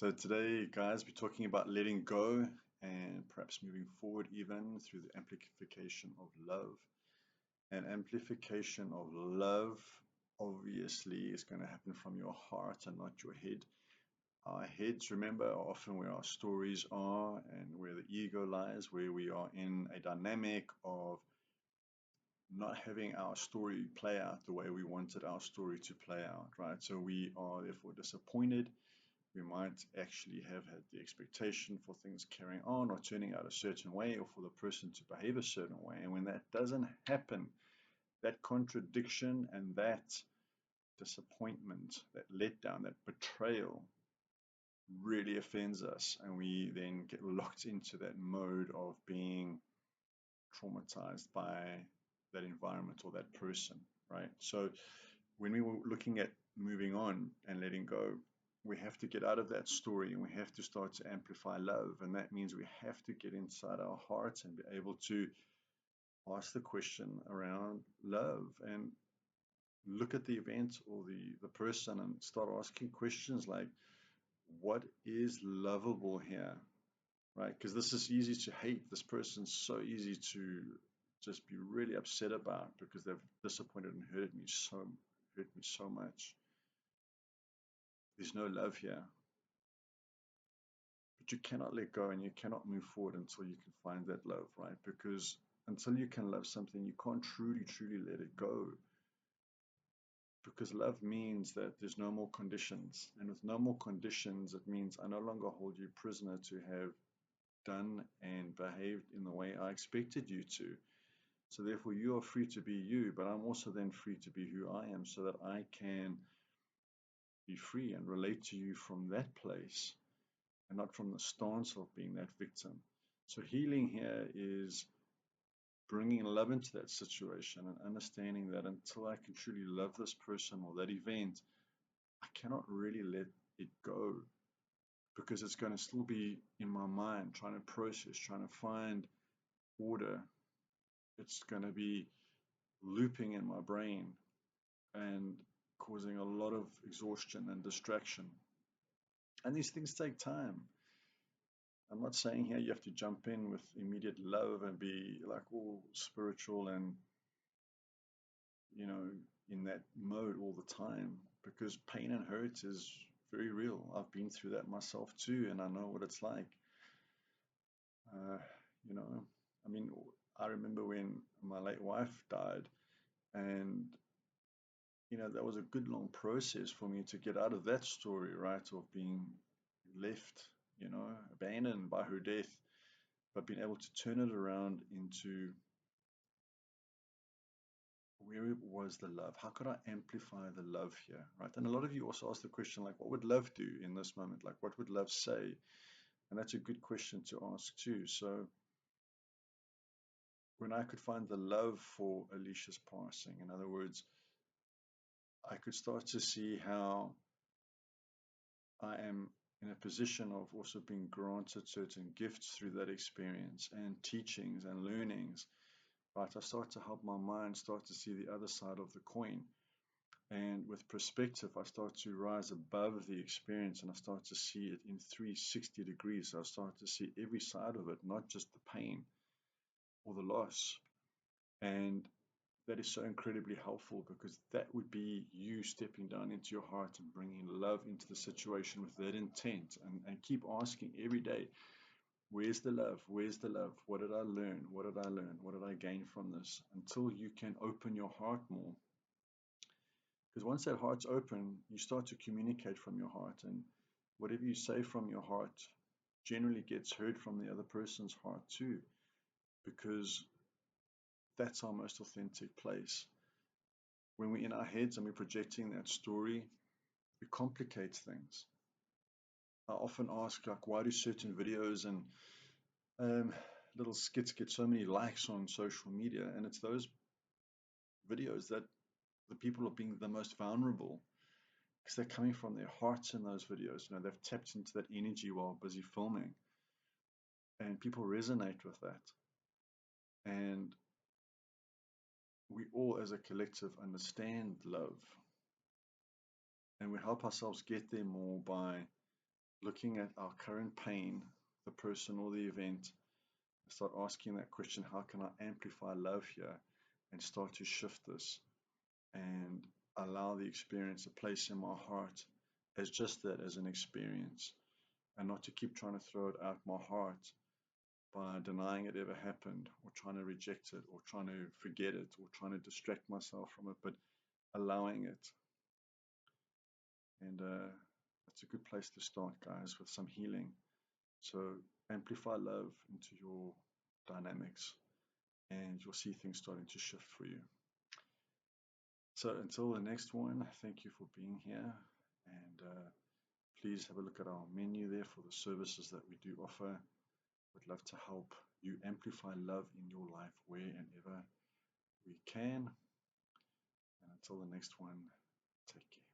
So today, guys, we're talking about letting go and perhaps moving forward even through the amplification of love. And amplification of love obviously is going to happen from your heart and not your head. Our heads, remember, are often where our stories are and where the ego lies, where we are in a dynamic of not having our story play out the way we wanted our story to play out, right? So we are therefore disappointed. We might actually have had the expectation for things carrying on or turning out a certain way or for the person to behave a certain way. And when that doesn't happen, that contradiction and that disappointment, that letdown, that betrayal really offends us. And we then get locked into that mode of being traumatized by that environment or that person, right? So when we were looking at moving on and letting go, we have to get out of that story and we have to start to amplify love. And that means we have to get inside our hearts and be able to ask the question around love and look at the event or the person and start asking questions like, what is lovable here? Right? Because this is easy to hate. This person's so easy to just be really upset about because they've disappointed and hurt me so much. There's no love here. But you cannot let go and you cannot move forward until you can find that love, right? Because until you can love something, you can't truly let it go. Because love means that there's no more conditions. And with no more conditions, it means I no longer hold you prisoner to have done and behaved in the way I expected you to. So therefore, you are free to be you, but I'm also then free to be who I am so that I can be free and relate to you from that place and not from the stance of being that victim. So healing here is bringing love into that situation and understanding that until I can truly love this person or that event, I cannot really let it go because it's going to still be in my mind, trying to process, trying to find order. It's going to be looping in my brain and causing a lot of exhaustion and distraction. And these things take time. I'm not saying here you have to jump in with immediate love and be like all spiritual and, you know, in that mode all the time because pain and hurt is very real. I've been through that myself too, and I know what it's like. Uh, you know, I mean, I remember when my late wife died, and you know, that was a good long process for me to get out of that story, right, of being left, you know, abandoned by her death, but being able to turn it around into where was the love? How could I amplify the love here, right? And a lot of you also ask the question, like, what would love do in this moment? Like, what would love say? And that's a good question to ask too. So when I could find the love for Alicia's passing, in other words, I could start to see how I am in a position of also being granted certain gifts through that experience and teachings and learnings. Right, I start to help my mind start to see the other side of the coin. And with perspective, I start to rise above the experience and I start to see it in 360 degrees. I start to see every side of it, not just the pain or the loss. And that is so incredibly helpful because that would be you stepping down into your heart and bringing love into the situation with that intent and keep asking every day, where's the love? Where's the love? What did I learn? What did I learn? What did I gain from this? Until you can open your heart more. Because once that heart's open, you start to communicate from your heart, and whatever you say from your heart generally gets heard from the other person's heart too, because that's our most authentic place. When we're in our heads and we're projecting that story, it complicates things. I often ask, like, why do certain videos and little skits get so many likes on social media? And it's those videos that the people are being the most vulnerable because they're coming from their hearts in those videos. You know, they've tapped into that energy while busy filming, and people resonate with that. And we all, as a collective, understand love, and we help ourselves get there more by looking at our current pain, the person or the event, start asking that question, how can I amplify love here, and start to shift this and allow the experience a place in my heart as just that, as an experience, and not to keep trying to throw it out my heart by denying it ever happened, or trying to reject it, or trying to forget it, or trying to distract myself from it, but allowing it. And that's a good place to start, guys, with some healing. So amplify love into your dynamics, and you'll see things starting to shift for you. So until the next one, thank you for being here, and please have a look at our menu there for the services that we do offer. We'd love to help you amplify love in your life where and ever we can. And until the next one, take care.